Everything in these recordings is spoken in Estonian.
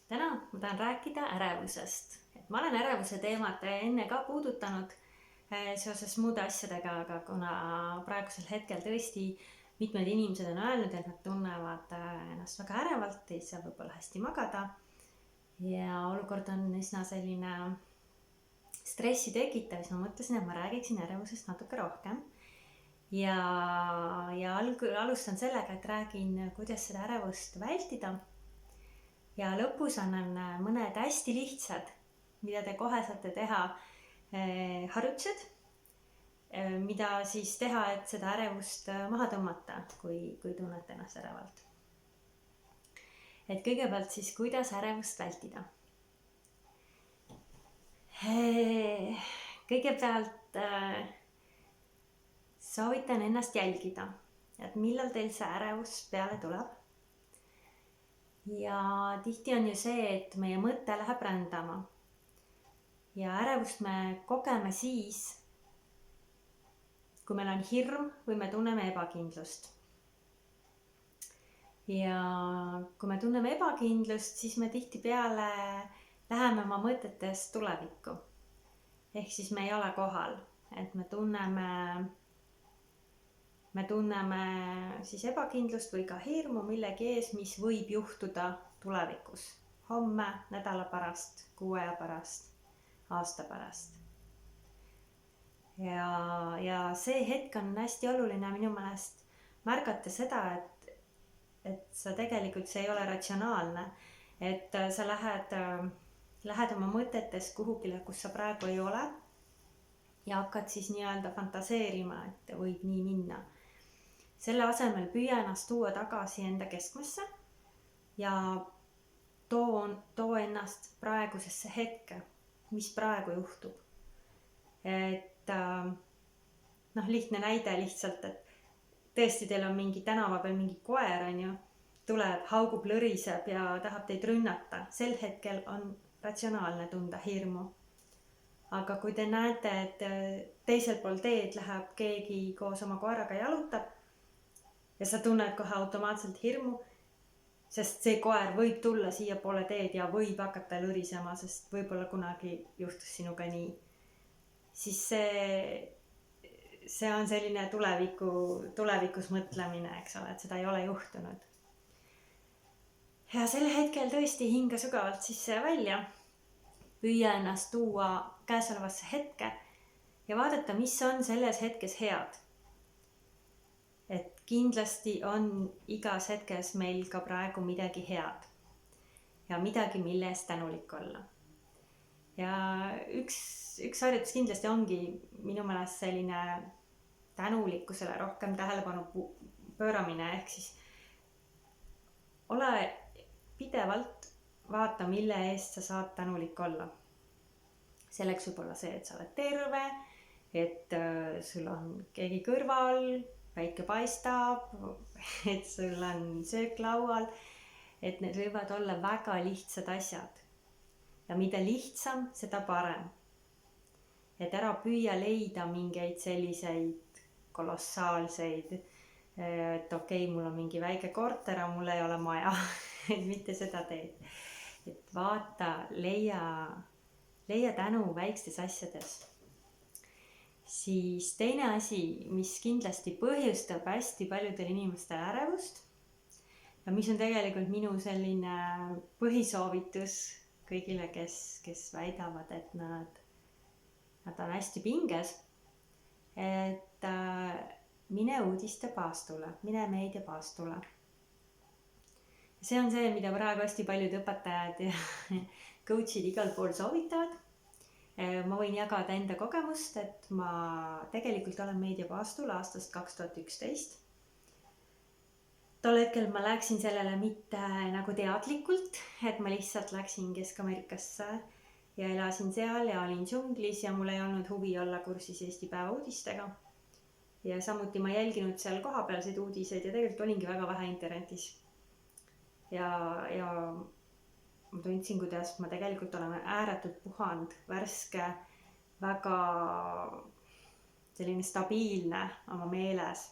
Täna ma tahan rääkida ärevusest. Ma olen ärevuse teemat enne ka puudutanud seoses muude asjadega, aga kuna praegusel hetkel tõesti mitmed inimesed on öelnud, et nad tunnevad ennast väga ärevalt, ei saa võib-olla hästi magada ja olukord on üsna selline stressi tekitav, siis ma mõtlesin, et ma räägiksin ärevusest natuke rohkem. Ja alustan sellega, et räägin, kuidas seda ärevust vältida. Ja lõpus annan mõned hästi lihtsad, mida te kohe saate teha harjutused, mida siis teha, et seda ärevust maha tõmmata, kui tunnete ennast ärevalt. Et kõigepealt siis, kuidas ärevust vältida. Kõigepealt soovitan ennast jälgida, et millal teil see ärevus peale tuleb. Ja tihti on ju see, et meie mõte läheb rändama. Ja ärevust me kogeme siis, kui meil on hirm või me tunneme ebakindlust. Ja kui me tunneme ebakindlust, siis me tihtipeale läheme oma mõtetes tulevikku. Ehk siis me ei ole kohal, et me tunneme siis ebakindlust või ka hirmu millegi ees, mis võib juhtuda tulevikus. Homme, nädala pärast, kuu aja pärast, aasta pärast. Ja see hetk on hästi oluline minu meelest märgata seda, et see tegelikult see ei ole ratsionaalne. Et sa lähed oma mõtetes kuhugile, kus sa praegu ei ole ja hakkad siis nii-öelda fantaseerima, et võib nii minna. Selle asemel püüa ennast tuua tagasi enda keskmesse ja too ennast praegusesse hetke, mis praegu juhtub. Et lihtne näide lihtsalt, et tõesti teil on mingi tänava peal mingi koer, on ju, tuleb, haugub, lõriseb ja tahab teid rünnata. Sel hetkel on ratsionaalne tunda hirmu. Aga kui te näete, et teisel pool teed läheb keegi koos oma koeraga jalutab, ja sa tunned kohe automaatselt hirmu, sest see koer võib tulla siia poole teed ja võib hakata lõrisema, sest võib-olla kunagi juhtus sinuga nii. Siis see on selline tulevikus mõtlemine, eks ole, et seda ei ole juhtunud. Ja sel hetkel tõesti hinga sügavalt sisse ja välja, püüa ennast tuua käesolevasse hetke ja vaadata, mis on selles hetkes head. Et kindlasti on igas hetkes meil ka praegu midagi head ja midagi, mille eest tänulik olla. Ja üks harjutus kindlasti ongi minu meelest selline tänulikkusele rohkem tähelepanu pööramine, ehk siis ole pidevalt vaata, mille eest sa saad tänulik olla. Selleks võib olla see, et sa oled terve, et sul on keegi kõrval, päike paistab, et sul on söök laual, et need võivad olla väga lihtsad asjad. Ja mida lihtsam, seda parem. Et ära püüa leida mingeid selliseid kolossaalseid, et okei, mul on mingi väike korter, aga mul ei ole maja, et mitte seda teed. Et vaata, leia tänu väikstes asjades. Siis teine asi, mis kindlasti põhjustab hästi paljudel inimestel ärevust ja mis on tegelikult minu selline põhisoovitus kõigile, kes väidavad, et nad on hästi pinges, et mine uudistepaastule, mine meediapaastule. See on see, mida praegu hästi paljud õpetajad ja coachid igal pool soovitavad. Ma võin jagada enda kogemust, et ma tegelikult olen meediapaastul aastast 2011. Tol hetkel ma läksin sellele mitte nagu teadlikult, et ma lihtsalt läksin Kesk-Ameerikasse ja elasin seal ja olin džunglis ja mul ei olnud huvi olla kursis Eesti Päeva uudistega. Ja samuti ma jälginud seal kohapealseid uudiseid ja tegelikult olingi väga vähe internetis. Ja ma tundsin, kuidas ma tegelikult olen ääretult puhand, värske, väga selline stabiilne oma meeles.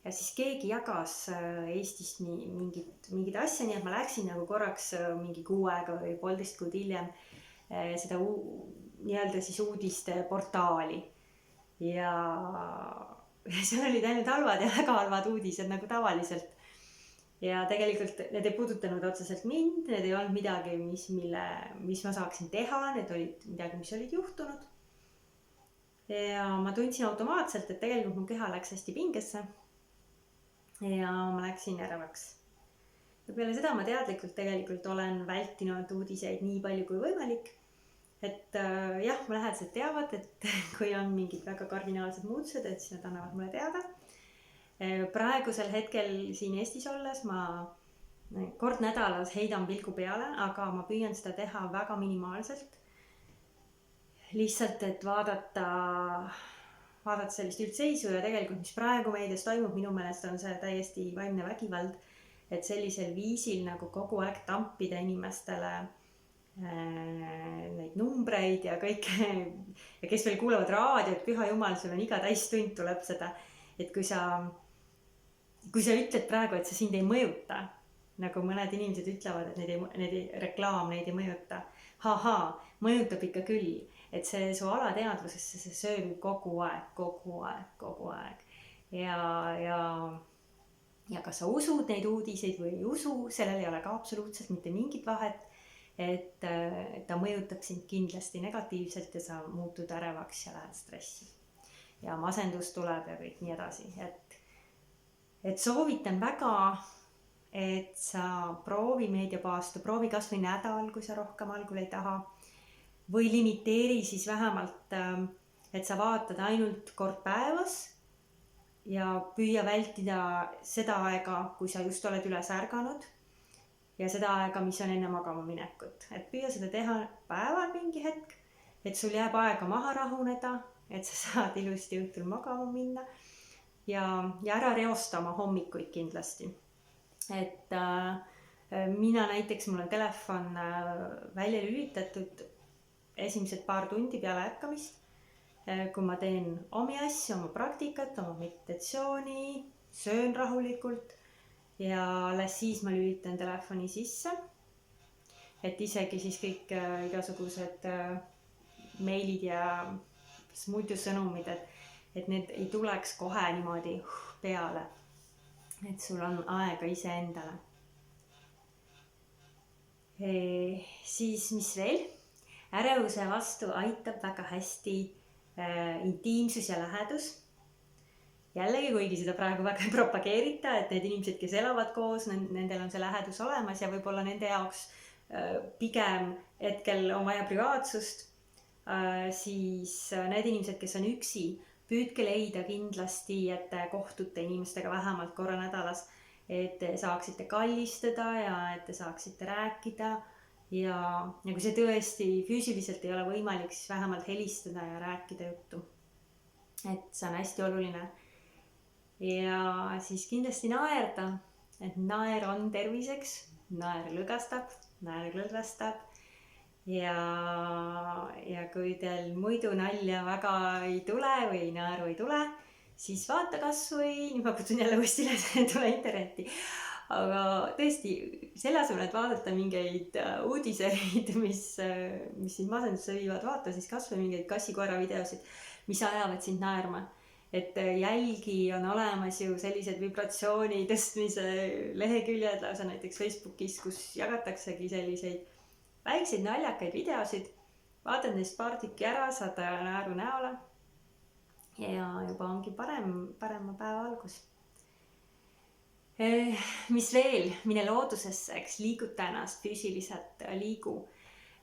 ja siis keegi jagas Eestist mingit asja, nii et ma läksin nagu korraks mingi kuu aega või 1,5 kuud hiljem seda nii-öelda siis uudisteportaali ja seal olid ainult halvad ja väga halvad uudised nagu tavaliselt. Ja tegelikult need ei puudutanud otseselt mind, need ei olnud midagi, mis ma saaksin teha, need olid midagi, mis olid juhtunud. Ja ma tundsin automaatselt, et tegelikult mu keha läks hästi pingesse. Ja ma läksin ärevaks. Ja peale seda ma teadlikult tegelikult olen vältinud uudiseid nii palju kui võimalik. Et jah, mu lähedased teavad, et kui on mingid väga kardinaalsed muutused, et siis nad annavad mulle teada. Praegusel hetkel siin Eestis olles ma kord nädalas heidan pilgu peale, aga ma püüan seda teha väga minimaalselt. Lihtsalt, et vaadata sellist üldseisu ja tegelikult, mis praegu meedias toimub, minu meelest on see täiesti vaimne vägivald, et sellisel viisil nagu kogu aeg tampida inimestele neid numbreid ja kõike ja kes veel kuulavad raadiot, püha jumal, sul on iga täistund tuleb seda, et kui sa ütled praegu, et see sind ei mõjuta, nagu mõned inimesed ütlevad, et reklaam neid ei mõjuta. Mõjutab ikka küll, et see su alateadvusesse, see sööb kogu aeg. Ja kas sa usud neid uudiseid või ei usu, sellel ei ole ka absoluutselt mitte mingit vahet, et ta mõjutab sind kindlasti negatiivselt ja sa muutud ärevaks ja lähed stressi. Ja masendus tuleb ja kõik nii edasi, et soovitan väga, et sa proovi meediapaastu, proovi kas või nädal, kui sa rohkem algul ei taha, või limiteeri siis vähemalt, et sa vaatad ainult kord päevas ja püüa vältida seda aega, kui sa just oled üles ärganud ja seda aega, mis on enne magama minekut. Et püüa seda teha päeval mingi hetk, et sul jääb aega maha rahuneda, et sa saad ilusti õhtul magama minna ja ära reosta oma hommikuid kindlasti. Et mina näiteks, mul on telefon välja lülitatud esimesed paar tundi peale ärkamist, kui ma teen omi asju, oma praktikat, oma meditatsiooni, söön rahulikult ja alles siis ma lülitan telefoni sisse. Et isegi siis kõik igasugused meilid ja muidu sõnumid, et need ei tuleks kohe niimoodi peale, et sul on aega iseendale. Siis mis veel? Ärevuse vastu aitab väga hästi intiimsus ja lähedus. Jällegi, kuigi seda praegu väga ei propageerita, et need inimesed, kes elavad koos, nendel on see lähedus olemas ja võib-olla nende jaoks pigem hetkel on vaja privaatsust, siis need inimesed, kes on üksi, püüdke leida kindlasti, et te kohtute inimestega vähemalt korra nädalas, et te saaksite kallistada ja et te saaksite rääkida ja kui see tõesti füüsiliselt ei ole võimalik, siis vähemalt helistada ja rääkida juttu. Et see on hästi oluline. Ja siis kindlasti naerda, et naer on terviseks, naer lõõgastab, naer lõdvestab. Ja kui teil muidu nalja väga ei tule või naeru ei tule, siis vaata kas või, nüüd ma kutsun jälle uuesti üles, tule internetti. Aga tõesti, selle asemel, et vaadata mingeid uudiseid, mis sind masendusse viivad, vaata siis kas või mingeid kassi-koera videosid, mis ajavad sind naerma. Et jälgi on olemas ju sellised vibratsiooni tõstmise leheküljed lausa näiteks Facebookis, kus jagataksegi selliseid väikseid naljakaid videosid, vaatad neist paar tükki ära, saad naeru näole ja juba ongi parema päeva algus. Mis veel? Mine loodusesse, eks liiguta ennast füüsiliselt, liigu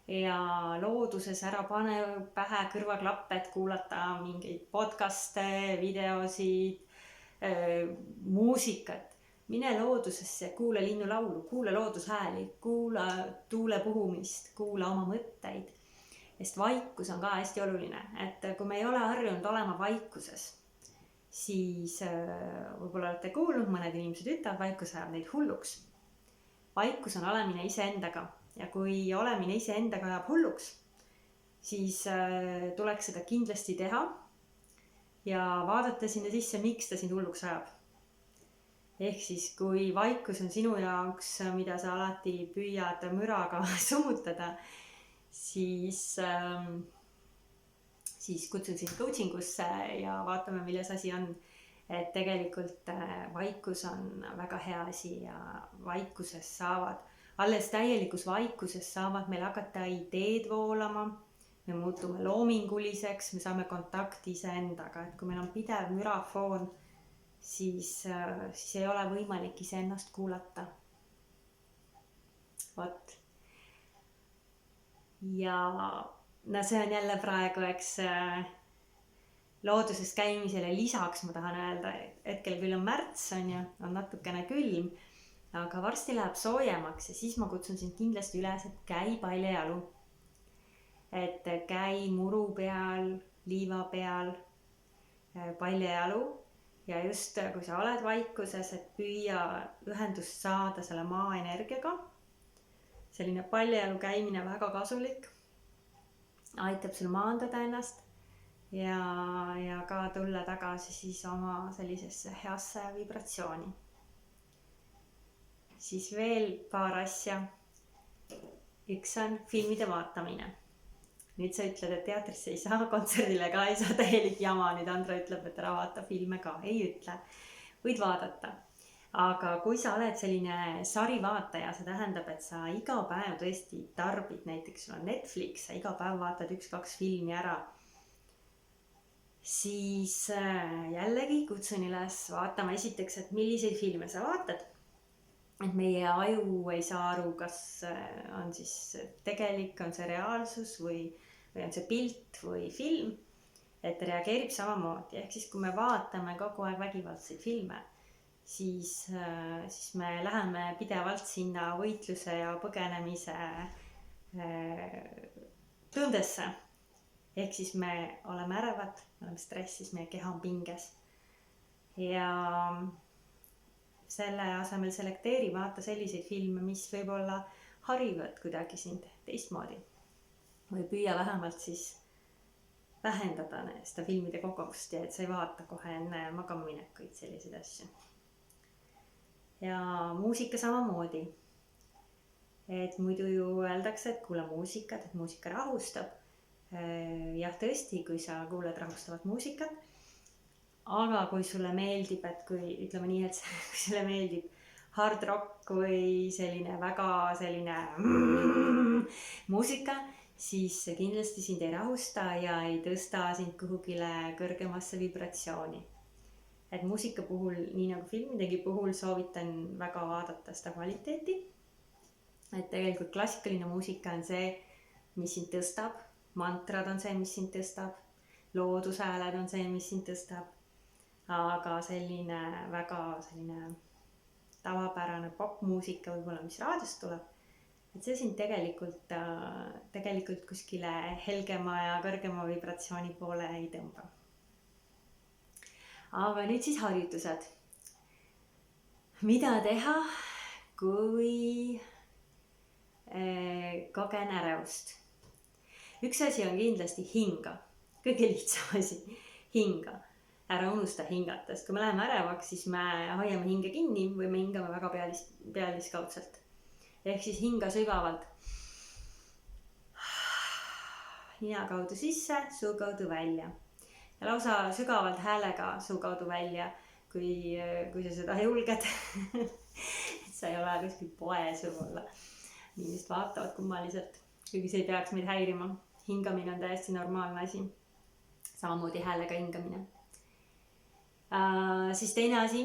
ja looduses ära pane pähe kõrvaklapped, kuulata mingeid podcaste, videosid, muusikat. Mine loodusesse, kuula linnulaulu, kuula loodushääli, kuula tuule puhumist, kuula oma mõtteid. Sest vaikus on ka hästi oluline, et kui me ei ole harjunud olema vaikuses, siis võib-olla olete kuulnud, mõned inimesed ütlevad, vaikus ajab neid hulluks. Vaikus on olemine iseendaga ja kui olemine iseendaga ajab hulluks, siis tuleks seda kindlasti teha ja vaadata sinna sisse, miks ta sind hulluks ajab. ehk siis, kui vaikus on sinu jaoks, mida sa alati püüad müraga summutada, siis kutsun sind coaching usse ja vaatame, milles asi on. Et tegelikult vaikus on väga hea asi ja alles täielikus vaikuses saavad meil hakata ideed voolama. Me muutume loominguliseks, me saame kontakti iseendaga, et kui meil on pidev mürafoon, siis ei ole võimalik iseennast kuulata. Vot. Ja no see on jälle praegu, eks looduses käimisele lisaks ma tahan öelda, hetkel küll on märts, on natukene külm, aga varsti läheb soojemaks ja siis ma kutsun sind kindlasti üles, et käi paljajalu. Et käi muru peal, liiva peal, paljajalu ja just kui sa oled vaikuses, et püüa ühendust saada selle maa energiaga. Selline paljajalu käimine väga kasulik, aitab sul maandada ennast ja ka tulla tagasi siis oma sellisesse heasse vibratsiooni. Siis veel paar asja. Üks on filmide vaatamine. Nüüd sa ütled, et teatrisse ei saa, kontserdile ka ei saa, täielik jama. Nüüd Andra ütleb, et ära vaata filme ka. Ei ütle. Võid vaadata. Aga kui sa oled selline sarivaataja, see tähendab, et sa iga päev tõesti tarbid, näiteks sul on Netflix, sa iga päev vaatad 1-2 filmi ära, siis jällegi kutsun üles vaatama esiteks, et milliseid filme sa vaatad. Et meie aju ei saa aru, kas on siis tegelik, on see reaalsus või on see pilt või film. Et reageerib samamoodi. Ehk siis, kui me vaatame kogu aeg vägivaldseid filme, siis me läheme pidevalt sinna võitluse ja põgenemise tundesse. Ehk siis me oleme ärevad, me oleme stressis, meie keha on pinges. Ja selle asemel selekteeri, vaata selliseid filme, mis võib-olla harivad kuidagi sind teistmoodi. Või püüa vähemalt siis vähendada seda filmide kogemust ja et sa ei vaata kohe enne magamaminekuid selliseid asju. Ja muusika samamoodi. Et muidu ju öeldakse, et kuule muusikat, et muusika rahustab. Jah, tõesti, kui sa kuuled rahustavat muusikat. Aga kui sulle meeldib, et kui ütleme nii, et kui sulle meeldib hard rock või selline väga selline muusika, siis kindlasti sind ei rahusta ja ei tõsta sind kuhugile kõrgemasse vibratsiooni. Et muusika puhul, nii nagu filmidegi puhul, soovitan väga vaadata seda kvaliteeti. Et tegelikult klassikaline muusika on see, mis sind tõstab. Mantrad on see, mis sind tõstab. Loodushääled on see, mis sind tõstab. Aga selline väga selline tavapärane popmuusika võib-olla, mis raadiost tuleb. Et see sind tegelikult kuskile helgema ja kõrgema vibratsiooni poole ei tõmba. Aga nüüd siis harjutused. Mida teha, kui kogen ärevust? Üks asi on kindlasti hinga. Kõige lihtsam asi. Hinga. Ära unusta hingata, sest kui me läheme ärevaks, siis me hoiame hinge kinni või me hingame väga pealiskaudselt. Ehk siis hinga sügavalt. Nina kaudu sisse, suu kaudu välja. Ja lausa sügavalt häälega suu kaudu välja, kui sa seda julged. Et sa ei ole kuskil poes võib-olla. Inimesed vaatavad kummaliselt, kuigi see ei peaks meid häirima. Hingamine on täiesti normaalne asi. Samamoodi häälega hingamine. Siis teine asi,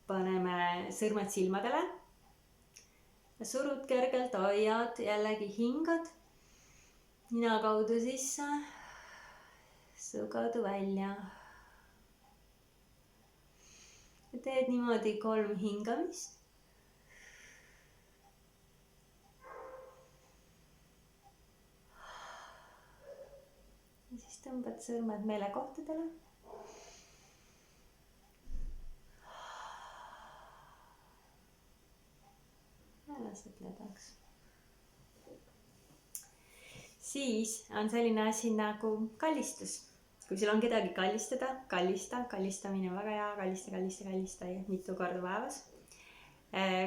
paneme sõrmed silmadele. Surud kergelt, hoiad, jällegi hingad. Nina kaudu sisse, suu kaudu välja. Ja teed niimoodi 3 hingamist. Ja siis tõmbad sõrmed meelekohtadele. Lased ledaks. Siis on selline asi nagu kallistus. kui sul on kedagi kallistada, kallistamine on väga hea, kallista mitu korda päevas.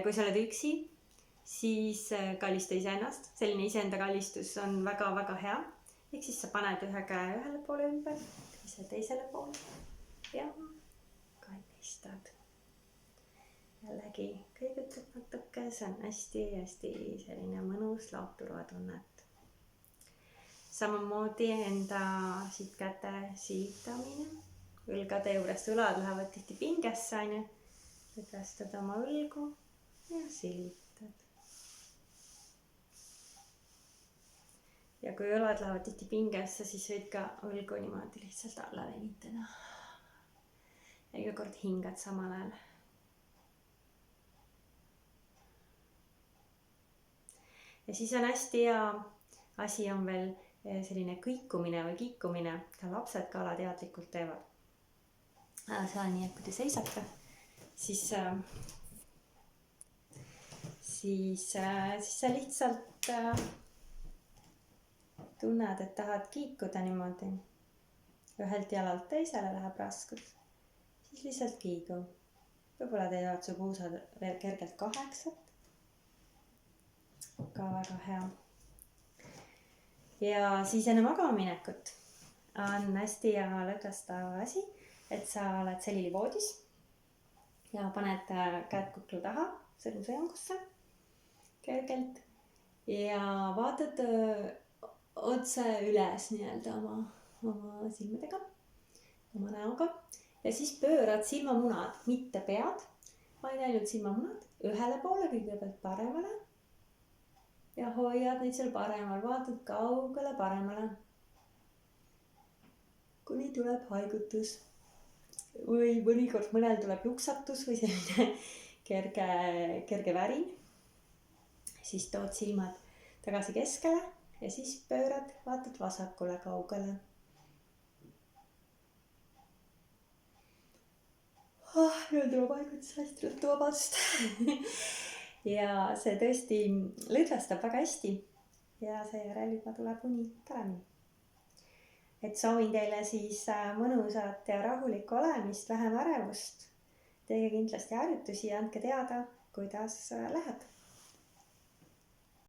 Kui sa oled üksi, siis kallista iseennast, selline iseenda kallistus on väga-väga hea. Ehk siis sa paned ühe käe ühele poole ümber, teisele poole ja kallistad. Jällegi kõigutab natuke, see on hästi-hästi selline mõnus laoturvatunnet. Samamoodi enda siit käte silitamine, õlgade juurest õlad lähevad tihti pingesse, lõdvestad oma õlgu ja silitad. Ja kui õlad lähevad tihti pingesse, siis võid ka õlgu niimoodi lihtsalt alla venitada. Ja iga kord hingad samal ajal. Ja siis on hästi hea asi on veel selline kõikumine või kiikumine, ka lapsed ka alateadlikult teevad. See on nii, et kui te seisate, siis sa lihtsalt tunned, et tahad kiikuda niimoodi. Ühelt jalalt teisele läheb raskus, siis lihtsalt kiigu. Võib-olla teevad su puusad veel kergelt 8. Ka väga hea. Ja siis enne magamaminekut on hästi hea lõdvestav asi, et sa oled selili voodis ja paned käed kuklu taha, sõrmusõjangusse kergelt ja vaatad otse üles nii-öelda oma silmadega, oma näoga ja siis pöörad silmamunad, mitte pead, vaid ainult silmamunad ühele poole, kõigepealt paremale. Ja hoiad neid seal paremal, vaatad kaugele paremale. Kuni tuleb haigutus. Või mõnikord mõnel tuleb luksatus või selline kerge värin. Siis tood silmad tagasi keskele ja siis pöörad, vaatad vasakule kaugele. Nüüd tuleb haigutus, hästi ruttu vabast. Ja see tõesti lõdvestab väga hästi ja seejärel juba tuleb uni paremini. Et soovin teile siis mõnusat ja rahulikku olemist, vähem ärevust. Teege kindlasti harjutusi ja andke teada, kuidas läheb.